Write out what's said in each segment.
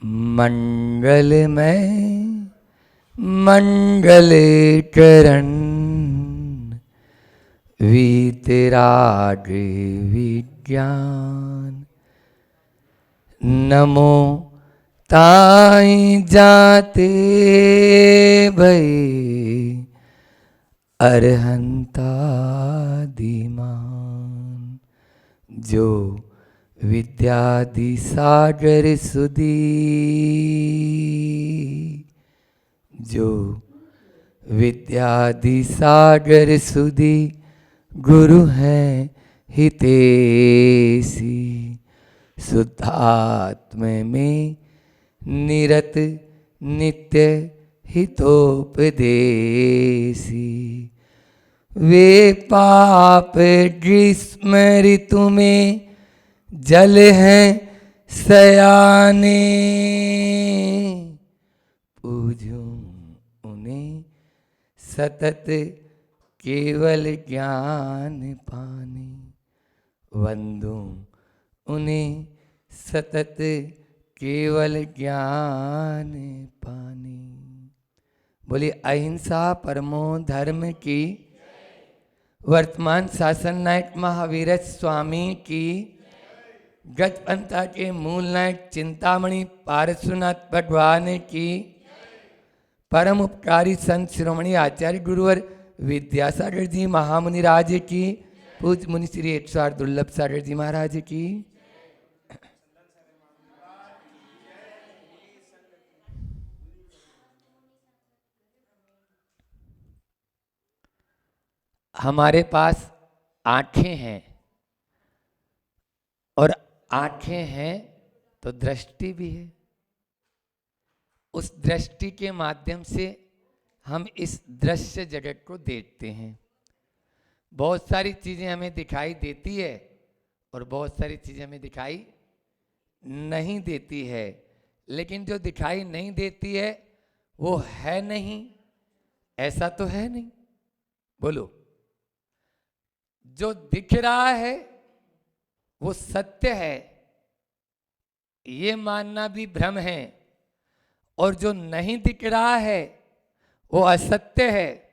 मंगलमय मंगलकरण वीतराग विज्ञान। नमो ताई जाते भई अरहंता दीमान। जो विद्यादि सागर सुधी, जो विद्यादि सागर सुधी गुरु हैं हितेशी। शुद्धात्म में निरत नित्य हितोपदेशी। वे पाप ग्रीष्म ऋतु में जल हैं सयाने। पूजूं उन्हें सतत केवल ज्ञान पाने। वंदूं उन्हें सतत केवल ज्ञान पाने। बोलिए अहिंसा परमो धर्म की। वर्तमान शासन नायक महावीर स्वामी की। गज पंथा के मूल नायक चिंतामणि पारसुनाथ भगवान की। परम उपकारी संत शिरोमणि आचार्य गुरुवर विद्यासागर जी महामुनि राज की। पूज्य मुनि श्री 108 दुर्लभ सागर जी महाराज की। हमारे पास आंखें हैं और आंखें हैं तो दृष्टि भी है। उस दृष्टि के माध्यम से हम इस दृश्य जगत को देखते हैं। बहुत सारी चीजें हमें दिखाई देती है और बहुत सारी चीजें हमें दिखाई नहीं देती है। लेकिन जो दिखाई नहीं देती है वो है नहीं, ऐसा तो है नहीं। बोलो, जो दिख रहा है वो सत्य है, ये मानना भी भ्रम है। और जो नहीं दिख रहा है वो असत्य है,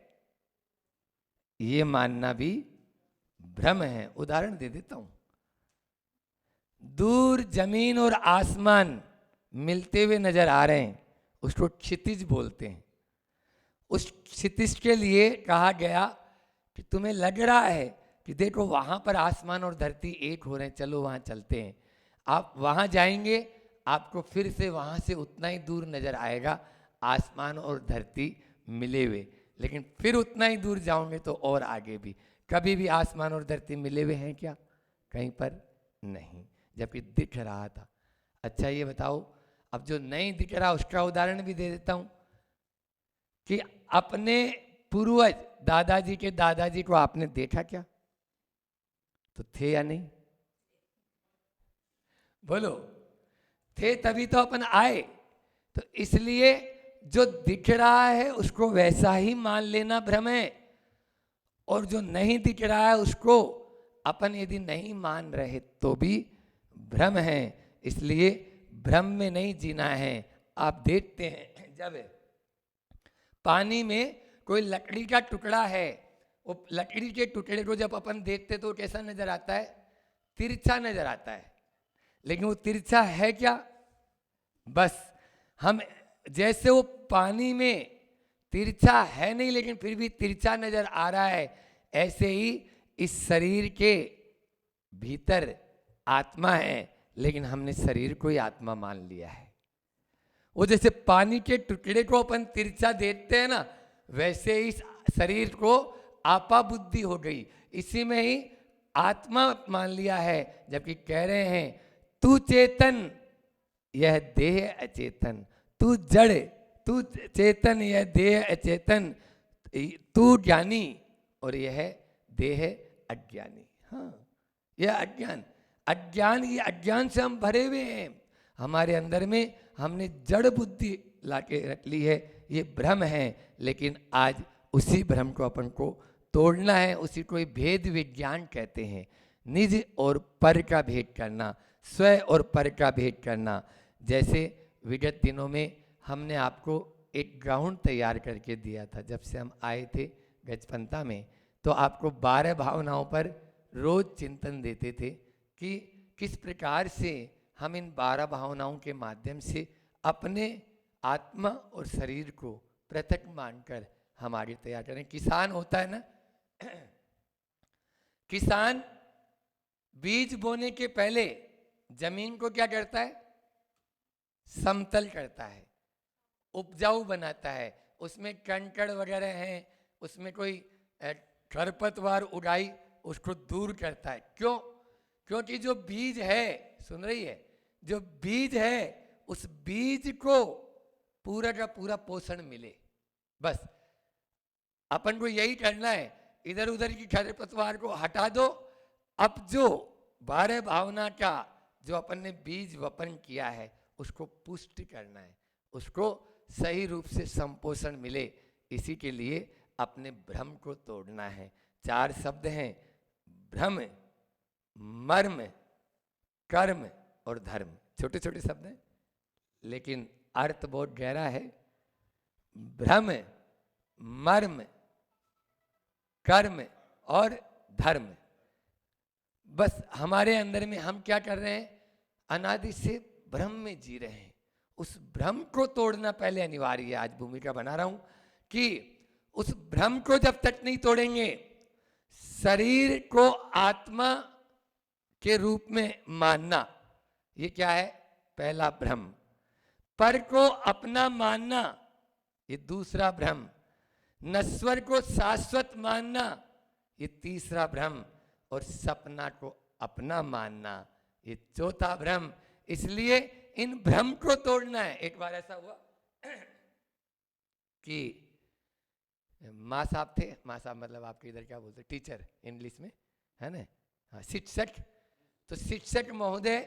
ये मानना भी भ्रम है। उदाहरण दे देता हूं। दूर जमीन और आसमान मिलते हुए नजर आ रहे हैं, उसको क्षितिज बोलते हैं। उस क्षितिज के लिए कहा गया कि तुम्हें लग रहा है कि देखो वहां पर आसमान और धरती एक हो रहे हैं, चलो वहां चलते हैं। आप वहां जाएंगे, आपको फिर से वहां से उतना ही दूर नजर आएगा आसमान और धरती मिले हुए। लेकिन फिर उतना ही दूर जाओगे तो और आगे भी। कभी भी आसमान और धरती मिले हुए हैं क्या? कहीं पर नहीं, जबकि दिख रहा था। अच्छा ये बताओ, अब जो नहीं दिख रहा उसका उदाहरण भी दे देता हूं कि अपने पूर्वज दादाजी के दादाजी को आपने देखा क्या? तो थे या नहीं? बोलो, थे तभी तो अपन आए। तो इसलिए जो दिख रहा है उसको वैसा ही मान लेना भ्रम है, और जो नहीं दिख रहा है उसको अपन यदि नहीं मान रहे तो भी भ्रम है। इसलिए भ्रम में नहीं जीना है। आप देखते हैं जब पानी में कोई लकड़ी का टुकड़ा है, वो लकड़ी के टुकड़े को जब अपन देखते तो कैसा नजर आता है? तिरछा नजर आता है। लेकिन वो तिरछा है क्या? बस हम जैसे वो पानी में तिरछा है नहीं लेकिन फिर भी तिरछा नजर आ रहा है, ऐसे ही इस शरीर के भीतर आत्मा है, लेकिन हमने शरीर को ही आत्मा मान लिया है। वो जैसे पानी के टुकड़े को अपन तिरछा देखते हैं ना, वैसे ही शरीर को आपा बुद्धि हो गई, इसी में ही आत्मा मान लिया है। जबकि कह रहे हैं तू चेतन यह देह अचेतन, तू जड़ तू चेतन यह देह अचेतन, तू ज्ञानी और यह देह अज्ञानी। हाँ, यह अज्ञान अज्ञान, ये अज्ञान से हम भरे हुए हैं। हमारे अंदर में हमने जड़ बुद्धि लाके रख ली है, ये भ्रम है। लेकिन आज उसी भ्रम को अपन को तोड़ना है। उसी को भेद विज्ञान कहते हैं। निज और पर का भेद करना, स्व और पर का भेद करना। जैसे विगत दिनों में हमने आपको एक ग्राउंड तैयार करके दिया था। जब से हम आए थे गजपंता में, तो आपको 12 भावनाओं पर रोज चिंतन देते थे कि किस प्रकार से हम इन 12 भावनाओं के माध्यम से अपने आत्मा और शरीर को पृथक मानकर हम आगे तैयार करें। किसान होता है ना, किसान बीज बोने के पहले जमीन को क्या करता है? समतल करता है, उपजाऊ बनाता है। उसमें कंकड़ वगैरह हैं, उसमें कोई खरपतवार उगाई, उसको दूर करता है। क्यों? क्योंकि जो बीज है, सुन रही है, जो बीज है उस बीज को पूरा का पूरा पोषण मिले। बस अपन को यही करना है, इधर उधर की खरपतवार को हटा दो। अब जो 12 भावना का जो अपन ने बीज वपन किया है उसको पुष्ट करना है, उसको सही रूप से संपोषण मिले। इसी के लिए अपने भ्रम को तोड़ना है। 4 शब्द हैं, भ्रम, मर्म, कर्म और धर्म। छोटे छोटे शब्द हैं लेकिन अर्थ बहुत गहरा है। भ्रम, मर्म, कर्म और धर्म। बस हमारे अंदर में हम क्या कर रहे हैं? अनादि से भ्रम में जी रहे हैं। उस भ्रम को तोड़ना पहले अनिवार्य है। आज भूमिका बना रहा हूं कि उस भ्रम को जब तक नहीं तोड़ेंगे, शरीर को आत्मा के रूप में मानना, ये क्या है? पहला भ्रम। पर को अपना मानना, ये दूसरा भ्रम। नश्वर को शाश्वत मानना, ये तीसरा भ्रम। और सपना को अपना मानना, ये चौथा भ्रम। इसलिए इन भ्रम को तोड़ना है। एक बार ऐसा हुआ कि माँ साहब थे, माँ साहब मतलब आपके इधर क्या बोलते? टीचर इंग्लिश में, है ना? हाँ, शिक्षक। तो शिक्षक महोदय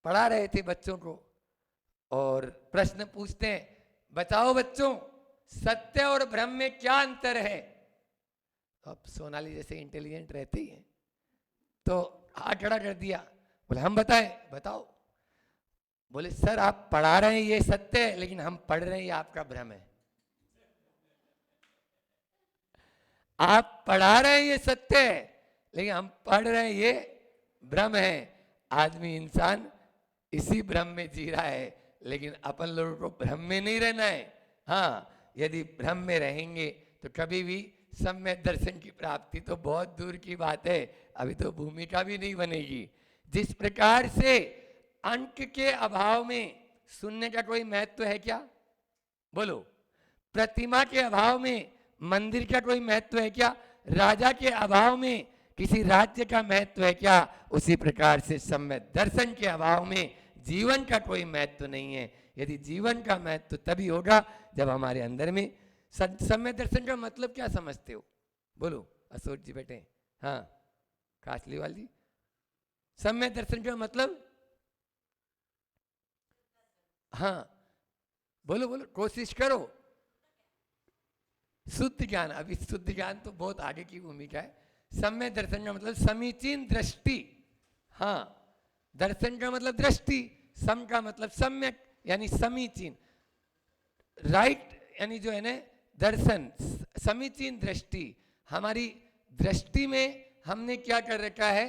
पढ़ा रहे थे बच्चों को और प्रश्न पूछते हैं, बताओ बच्चों, सत्य और भ्रम में क्या अंतर है? अब सोनाली जैसे इंटेलिजेंट रहते ही हैं तो हाथ खड़ा कर दिया, बोले हम बताएं। बताओ। बोले सर आप पढ़ा रहे हैं ये सत्य है, लेकिन हम पढ़ रहे हैं ये आपका भ्रम है। आप पढ़ा रहे हैं ये सत्य है, लेकिन हम पढ़ रहे हैं ये भ्रम है। आदमी इंसान इसी भ्रम में जी रहा है, लेकिन अपन लोगों को भ्रम में नहीं रहना है। हाँ, यदि भ्रम में रहेंगे तो कभी भी सम्यक दर्शन की प्राप्ति तो बहुत दूर की बात है, अभी तो भूमिका भी नहीं बनेगी। जिस प्रकार से अंक के अभाव में सुनने का कोई महत्व है क्या? बोलो। प्रतिमा के अभाव में मंदिर का कोई महत्व है क्या? राजा के अभाव में किसी राज्य का महत्व है क्या? उसी प्रकार से सम्यक दर्शन के अभाव में जीवन का कोई महत्व नहीं है। यदि जीवन का महत्व तभी होगा जब हमारे अंदर में सम्यक दर्शन का मतलब क्या समझते हो? बोलो। अशोक जी बैठे, हाँ, कासलीवाल जी, सम्यक दर्शन का मतलब? हाँ बोलो बोलो, कोशिश करो। शुद्ध ज्ञान। अभी शुद्ध ज्ञान तो बहुत आगे की भूमिका है। सम्यक दर्शन का मतलब समीचीन दृष्टि। हाँ, दर्शन का मतलब दृष्टि, सम का मतलब सम्यक यानी समीचीन, राइट यानी जो है ना दर्शन, समीचीन दृष्टि। हमारी दृष्टि में हमने क्या कर रखा है?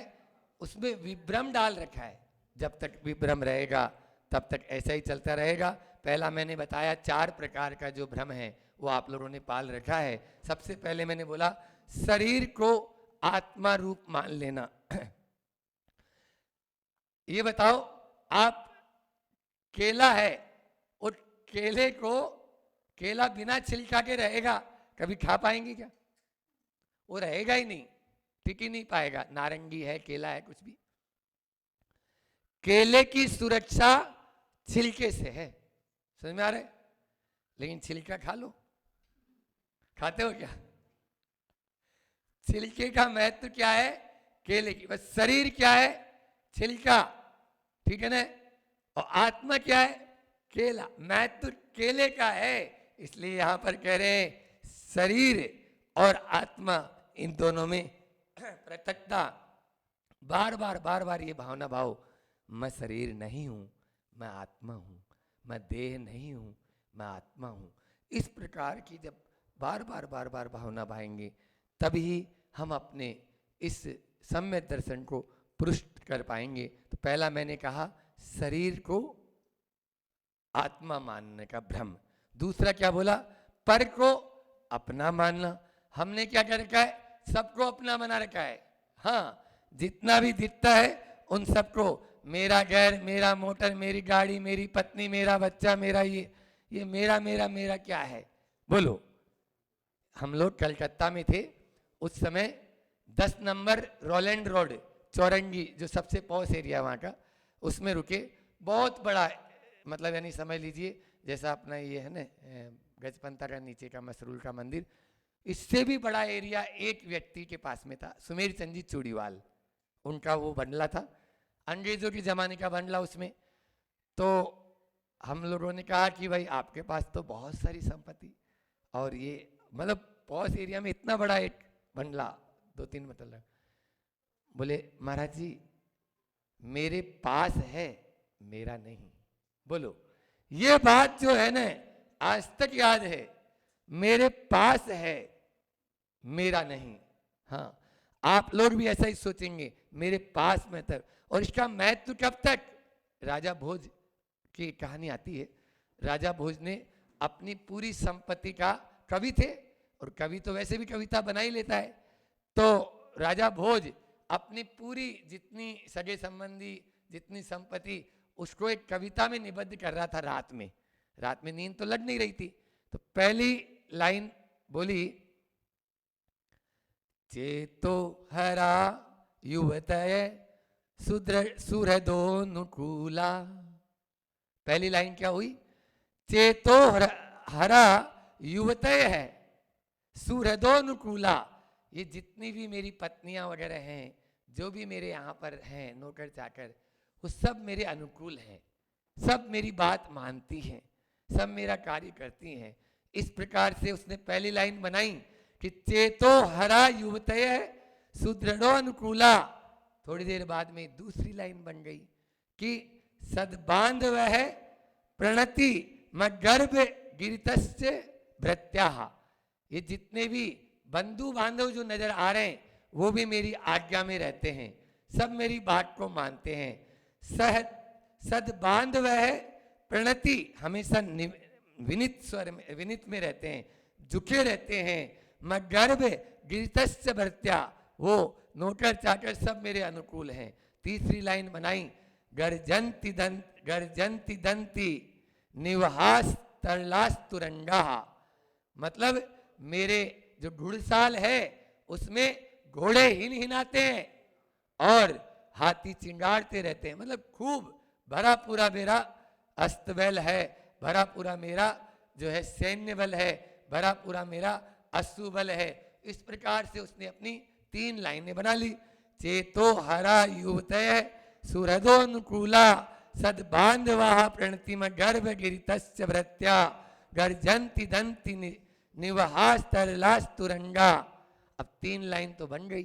उसमें विभ्रम डाल रखा है। जब तक विभ्रम रहेगा तब तक ऐसा ही चलता रहेगा। पहला मैंने बताया 4 प्रकार का जो भ्रम है वो आप लोगों ने पाल रखा है। सबसे पहले मैंने बोला शरीर को आत्मा रूप मान लेना। ये बताओ, आप केला है और केले को, केला बिना छिलका के रहेगा, कभी खा पाएंगे क्या? वो रहेगा ही नहीं, टिक ही नहीं पाएगा। नारंगी है, केला है, कुछ भी। केले की सुरक्षा छिलके से है, समझ में आ रहा है? लेकिन छिलका खा लो, खाते हो क्या? छिलके का महत्व क्या है? केले की। बस शरीर क्या है? छिलका, ठीक है ना? और आत्मा क्या है? केला। महत्व केले का है। इसलिए यहां पर कह रहे हैं शरीर और आत्मा, इन दोनों में पृथकता। बार बार ये भावना भाव, मैं शरीर नहीं हूं, मैं आत्मा हूँ, मैं देह नहीं हूँ, मैं आत्मा हूँ। इस प्रकार की जब बार बार भावना भाएंगे तभी हम अपने इस सम्यक दर्शन को पुष्ट कर पाएंगे। तो पहला मैंने कहा शरीर को आत्मा मानने का भ्रम। दूसरा क्या बोला? पर को अपना मानना। हमने क्या कर रखा है? सबको अपना बना रखा है। हाँ, जितना भी दिखता है उन सबको मेरा घर, मेरा मोटर, मेरी गाड़ी, मेरी पत्नी, मेरा बच्चा, मेरा ये मेरा मेरा मेरा क्या है बोलो। हम लोग कलकत्ता में थे उस समय, 10 नंबर रोलैंड रोड चौरंगी, जो सबसे पॉश एरिया वहाँ का, उसमें रुके। बहुत बड़ा, मतलब यानी समझ लीजिए जैसा अपना ये है ना गजपंथा का नीचे का मसरूल का मंदिर, इससे भी बड़ा एरिया एक व्यक्ति के पास में था, सुमेर चंद जी चूड़ीवाल। उनका वो बंगला था, अंग्रेजों के ज़माने का बंगला उसमें। तो हम लोगों ने कहा कि भाई आपके पास तो बहुत सारी संपत्ति, और ये मतलब पॉश एरिया में इतना बड़ा एक बंगला, 2-3 मतलब। बोले महाराज जी मेरे पास है, मेरा नहीं। बोलो, ये बात जो है ना आज तक याद है, मेरे पास है, मेरा नहीं। हाँ, आप लोग भी ऐसा ही सोचेंगे, मेरे पास में तक। और इसका महत्व कब तक? राजा भोज की कहानी आती है। राजा भोज ने अपनी पूरी संपत्ति का, कवि थे और कवि तो वैसे भी कविता बना ही लेता है, तो राजा भोज अपनी पूरी जितनी सगे संबंधी, जितनी संपत्ति, उसको एक कविता में निबद्ध कर रहा था। रात में नींद तो लग नहीं रही थी, तो पहली लाइन बोली, चेतो हरा युवतय सुहृदोनुकूला। पहली लाइन क्या हुई? चेतो हरा युवतय है सुहृदोनुकूला। ये जितनी भी मेरी पत्नियां वगैरह हैं, जो भी मेरे यहाँ पर हैं नौकर चाकर, वो सब मेरे अनुकूल हैं, सब मेरी बात मानती हैं, सब मेरा कार्य करती हैं। इस प्रकार से उसने पहली लाइन बनाई कि चेतो हरा युवतय सुदृढ़ो अनुकूला। थोड़ी देर बाद में दूसरी लाइन बन गई कि सद्बांधव है प्रणति मगर्भ गिरितस्य भृत्याः। ये जितने भी बंधु बांधव जो नजर आ रहे हैं वो भी मेरी आज्ञा में रहते हैं, सब मेरी बात को मानते हैं। सद्बांधव है प्रणति, हमेशा विनित स्वर में, विनित में रहते हैं, झुके रहते हैं। मगर्भ गिरितस्य भृत्या, वो नौकर चाकर सब मेरे अनुकूल हैं। तीसरी लाइन बनाई, गर्जंती दंती निवहास तरलास तुरंगा। मतलब मेरे जो घुड़साल है उसमें घोड़े हिनाते हैं और हाथी चिंगारते रहते हैं। मतलब खूब भरा पूरा मेरा अस्तबल है, भरा पूरा मेरा जो है सैन्य बल है, भरा पूरा मेरा अश्वबल है। इस प्रकार से उसने अपनी 3 लाइनें बना ली। चेतो हरा युवतय सुहृदोनुकूला सद्बांधवा प्रणतिम गर्भ गिरितस्य भृत्या गर्जंती दंती निवहास तरलास तुरंगा। अब 3 लाइन तो बन गई,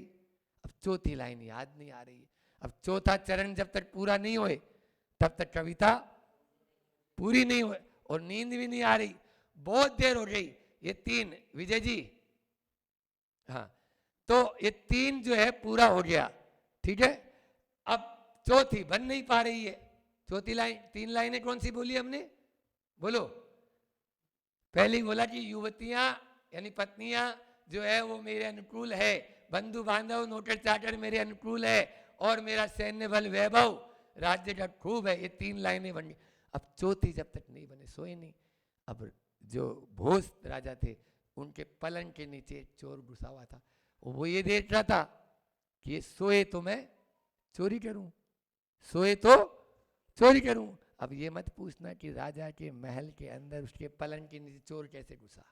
अब चौथी लाइन याद नहीं आ रही है। अब चौथा चरण जब तक पूरा नहीं होए तब तक कविता पूरी नहीं हुई और नींद भी नहीं आ रही। बहुत देर हो गई। ये 3 विजय जी, हाँ, तो ये 3 जो है पूरा हो गया, ठीक है। अब चौथी बन नहीं पा रही है। चौथी लाइन, 3 लाइनें कौन सी बोली हमने? बोलो। पहली बोला कि युवतियां यानी पत्नियां जो है वो मेरे अनुकूल है, बंधु बांधव नौकर चाकर मेरे अनुकूल है, और मेरा सैन्य बल वैभव राज्य का खूब है। ये 3 लाइनें बन गई। अब चौथी जब तक नहीं बने सोए नहीं। अब जो भोज राजा थे उनके पलंग के नीचे चोर घुसा हुआ था, वो ये देख रहा था कि ये सोए तो मैं चोरी करूं, सोए तो चोरी करूं। अब ये मत पूछना कि राजा के महल के अंदर उसके पलंग के नीचे चोर कैसे घुसा।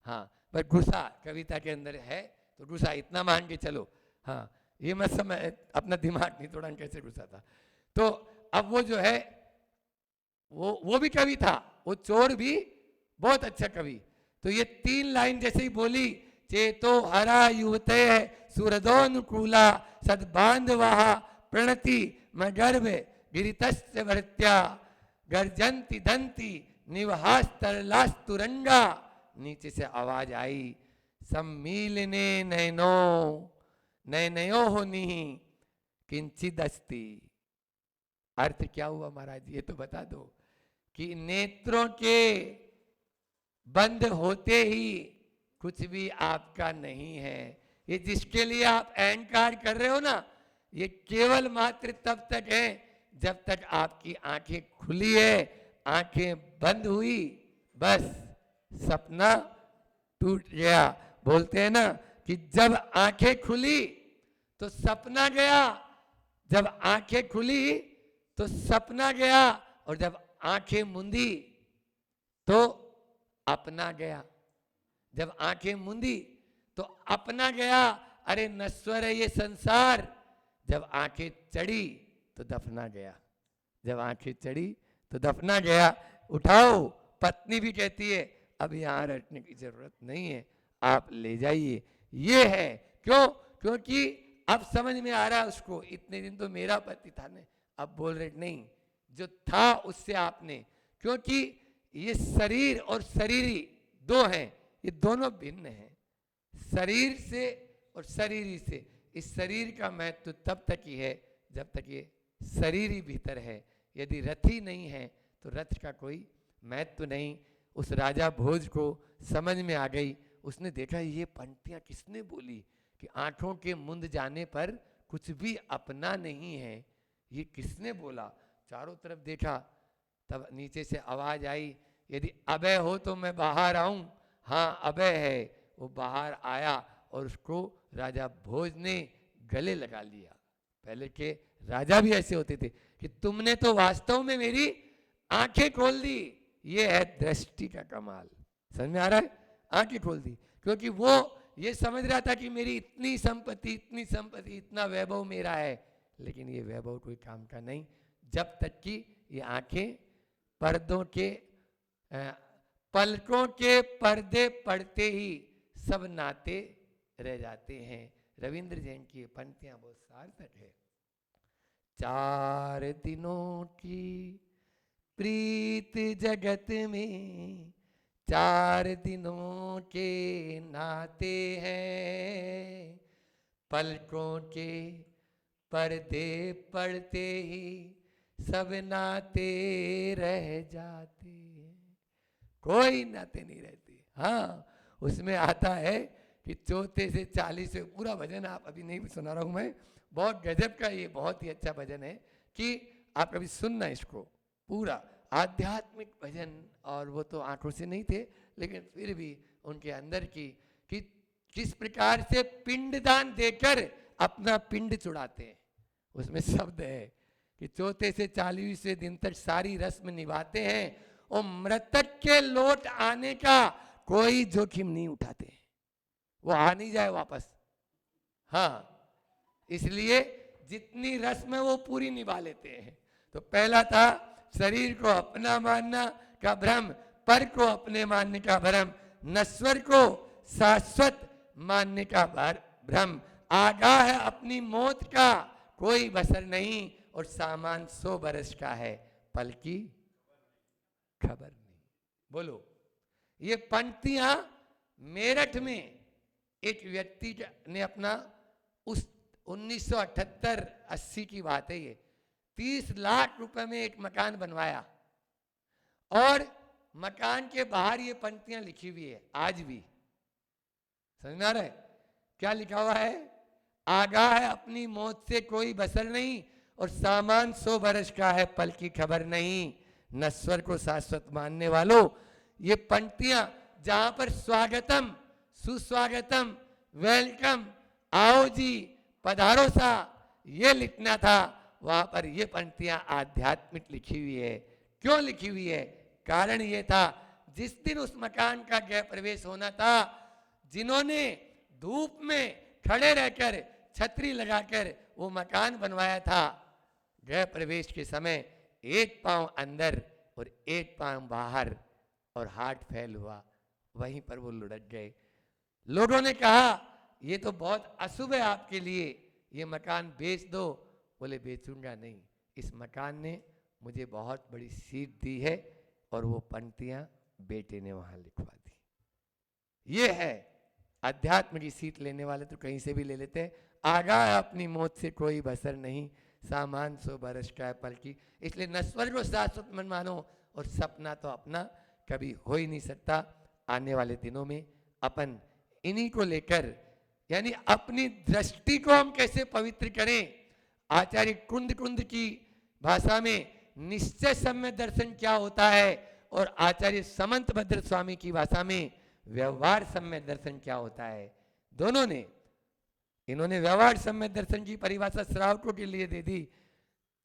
हाँ, पर घुसा, कविता के अंदर है तो घुसा, इतना मान के चलो। हाँ, ये मत समझ, अपना दिमाग नहीं तोड़ा कैसे घुसा था। तो अब वो जो है वो भी कवि था, वो चोर भी बहुत अच्छा कवि। तो ये 3 लाइन जैसे ही बोली, चेतो हरा युवतय सुहृदोनुकूला सद्बांधवा प्रणति मगर्भ गिरितस्य भृत्या गर्जंती दंती निवहास तरलास तुरंगा। नीचे से आवाज आई, सम्मीलने नयनो नयनयो होनी किंचित अस्ति। अर्थ क्या हुआ महाराज, ये तो बता दो कि नेत्रों के बंद होते ही कुछ भी आपका नहीं है। ये जिसके लिए आप अहंकार कर रहे हो ना, ये केवल मात्र तब तक है जब तक आपकी आंखें खुली है। आंखें बंद हुई, बस सपना टूट गया। बोलते हैं ना कि जब आंखें खुली तो सपना गया, जब आंखें खुली तो सपना गया, और जब आंखें मूंदी तो अपना गया। जब आंखें मूंदी तो अपना गया। अरे नश्वर है ये संसार। जब आंखें चढ़ी तो दफना गया, जब आंखें चढ़ी तो दफना गया। उठाओ, पत्नी भी कहती है अब यहां रखने की जरूरत नहीं है, आप ले जाइए। ये है क्यों? क्योंकि अब समझ में आ रहा है उसको, इतने दिन तो मेरा पति था ने, अब बोल रहे नहीं, जो था उससे आपने। क्योंकि ये शरीर और शरीरी दो हैं, ये दोनों भिन्न हैं। शरीर से और शरीरी से, इस शरीर का महत्व तब तक ही है जब तक ये शरीर ही भीतर है। यदि रथ ही नहीं है तो रथ का कोई महत्व नहीं। उस राजा भोज को समझ में आ गई। उसने देखा ये पंक्तियां किसने बोली कि आंखों के मुंद जाने पर कुछ भी अपना नहीं है, ये किसने बोला? चारों तरफ देखा, तब नीचे से आवाज आई, यदि अभय हो तो मैं बाहर आऊं। हाँ अभय है। वो बाहर आया और उसको राजा भोज ने गले लगा लिया। पहले के राजा भी ऐसे होते थे कि तुमने तो वास्तव में मेरी आंखें खोल दी। ये है दृष्टि का कमाल। समझ में आ रहा है? आंखें खोल दी, क्योंकि वो ये समझ रहा था कि मेरी इतनी संपत्ति, इतनी संपत्ति, इतना वैभव मेरा है, लेकिन ये वैभव कोई काम का नहीं जब तक कि ये आंखें पर्दों के पलकों के पर्दे पड़ते ही सब नाते रह जाते हैं। रविंद्र जैन की पंक्तियां बहुत सार्थक है। 4 दिनों की प्रीत जगत में 4 दिनों के नाते हैं, पलकों के पर्दे पड़ते ही सब नाते रह जाते हैं। कोई नाते नहीं रहते। हाँ, उसमें आता है कि 34 से 40 से पूरा भजन आप अभी नहीं सुना रहा हूं मैं, बहुत गजब का, ये बहुत ही अच्छा भजन है कि आप कभी सुनना इसको। पूरा आध्यात्मिक भजन, और वो तो आंखों से नहीं थे, लेकिन फिर भी उनके अंदर की कि किस प्रकार से पिंडदान देकर अपना पिंड चुड़ाते हैं। उसमें शब्द है कि 34 से 40वें दिन तक सारी रस्म निभाते हैं और मृतक के लौट आने का कोई जोखिम नहीं उठाते। वो आ नहीं जाए वापस। हाँ, इसलिए जितनी रस्म है वो पूरी निभा लेते हैं। तो पहला था शरीर को अपना मानना का भ्रम, पर को अपने मानने का भ्रम, नश्वर को शाश्वत मानने का भ्रम, आगाह है अपनी मौत का कोई बसर नहीं, और सामान 100 बरस का है पल की खबर नहीं। बोलो, ये पंक्तियां मेरठ में एक व्यक्ति ने अपना उस 1978-80 की बात है ये, 30 लाख रुपए में एक मकान बनवाया, और मकान के बाहर ये पंक्तियां लिखी हुई है आज भी। समझ में आ रहा है क्या लिखा हुआ है? आगाह है अपनी मौत से कोई बसर नहीं, और सामान 100 बरस का है पल की खबर नहीं, नश्वर को शाश्वत मानने वालों। ये पंक्तियां जहां पर स्वागतम, सुस्वागतम, वेलकम, आओ जी, पधारो सा, ये लिखना था, वहां पर ये पंक्तियां आध्यात्मिक लिखी हुई है। क्यों लिखी हुई है? कारण ये था, जिस दिन उस मकान का गृह प्रवेश होना था, जिन्होंने धूप में खड़े रहकर छतरी लगाकर वो मकान बनवाया था, गृह प्रवेश के समय एक पांव अंदर और एक पांव बाहर, और हाथ फैल हुआ, वहीं पर वो लुढ़क गए। लोगों ने कहा ये तो बहुत अशुभ है आपके लिए, ये मकान बेच दो। बोले बेचूंगा नहीं। इस मकान ने मुझे बहुत बड़ी सीट दी है और वो पंक्तियां बेटे ने वहां लिखवा दी। ये है अध्यात्म की सीट लेने वाले तो कहीं से भी ले लेते हैं। आगाह अपनी मौत से कोई बसर नहीं, सामान सो बरस का पल की। इसलिए न स्वर्ग को शाश्वत मन मानो, और सपना तो अपना कभी हो ही नहीं सकता। आने वाले दिनों में अपन इन्हीं को लेकर, यानी अपनी दृष्टि को हम कैसे पवित्र करें। आचार्य कुंद कुंद की भाषा में निश्चय सम्य दर्शन क्या होता है, और आचार्य समंत भद्र स्वामी की भाषा में व्यवहार सम्य दर्शन क्या होता है। दोनों ने, इन्होंने व्यवहार सम्य दर्शन की परिभाषा श्रावकों के लिए दे दी,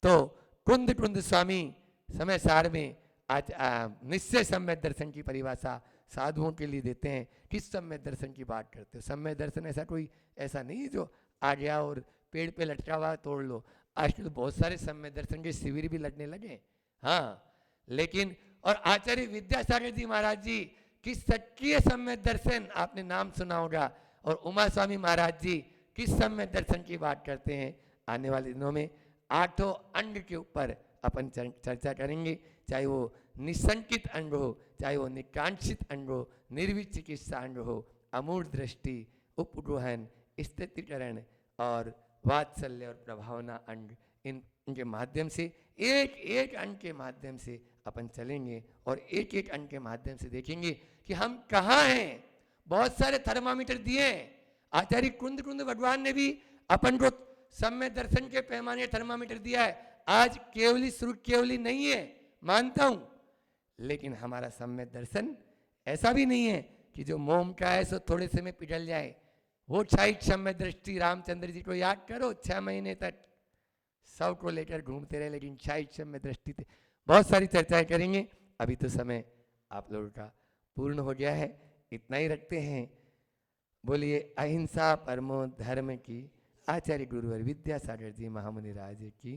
तो कुंद कुंद स्वामी समय सार में निश्चय सम्य दर्शन की परिभाषा साधुओं के लिए देते हैं। किस सम्य दर्शन की बात करते हो? सम्य दर्शन ऐसा कोई ऐसा नहीं है जो आ गया और पेड़ पे लटका हुआ तोड़ लो। आजकल तो बहुत सारे सम्य दर्शन के शिविर भी लगने लगे। हाँ, लेकिन और आचार्य विद्यासागर जी महाराज जी किस सक्रिय सम्य दर्शन, आपने नाम सुना होगा, और उमा स्वामी महाराज जी किस सम्य दर्शन की बात करते हैं। आने वाले दिनों में 8 अंग के ऊपर अपन चर्चा करेंगे, चाहे वो निसंकित अंग हो, चाहे वो निकांक्षित अंग हो, निर्वित चिकित्सा अंग हो, अमूर्त दृष्टि, उपग्रहण, स्थितिकरण और वात्सल्य और प्रभावना अंग। इनके माध्यम से एक एक अंग के माध्यम से अपन चलेंगे और एक एक अंग के माध्यम से देखेंगे कि हम कहाँ हैं। बहुत सारे थर्मामीटर दिए हैं। आचार्य कुंद कुंद भगवान ने भी अपन को सम्य दर्शन के पैमाने थर्मामीटर दिया है। आज केवली शुरू केवली नहीं है, मानता हूं, लेकिन हमारा सम्य दर्शन ऐसा भी नहीं है कि जो मोम का है सो थोड़े से में पिघल जाए। वो क्षायिक सम्य दृष्टि रामचंद्र जी को याद करो, 6 महीने तक सब को लेकर घूमते रहे, लेकिन क्षायिक सम्य दृष्टि थे। बहुत सारी चर्चाएं करेंगे, अभी तो समय आप लोगों का पूर्ण हो गया है, इतना ही रखते हैं। बोलिए अहिंसा परमो धर्म की, आचार्य गुरुवर विद्यासागर जी महामुनि राज की।